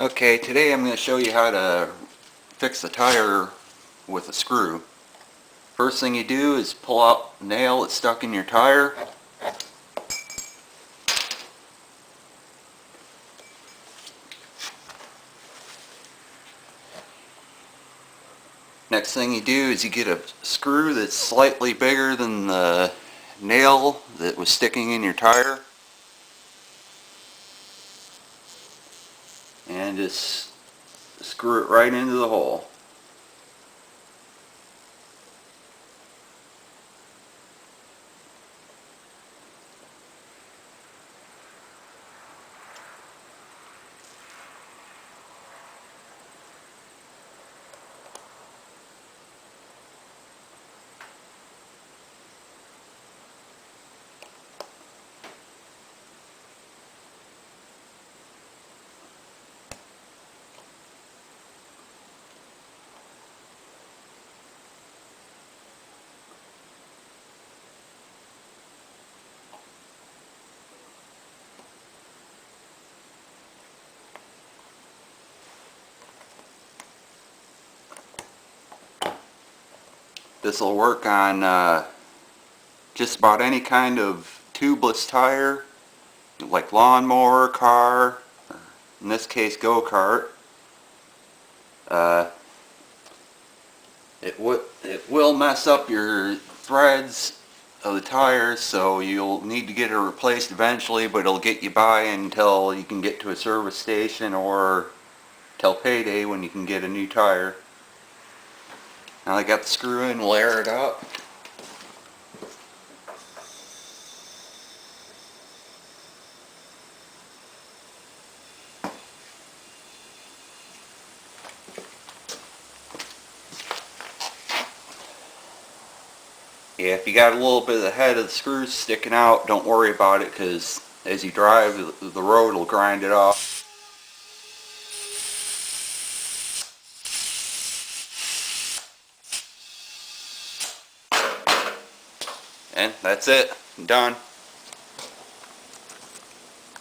Okay, today I'm going to show you how to fix a tire with a screw. First thing you do is pull out the nail that's stuck in your tire. Next thing you do is you get a screw that's slightly bigger than the nail that was sticking in your tire. And just screw it right into the hole. This will work on just about any kind of tubeless tire, like lawnmower, car, or in this case go-kart. It will mess up your threads of the tires, so you'll need to get it replaced eventually, but it'll get you by until you can get to a service station or till payday when you can get a new tire. Now I got the screw in, we'll air it up. Yeah, if you got a little bit of the head of the screws sticking out, don't worry about it, because as you drive, the road will grind it off. And that's it. I'm done.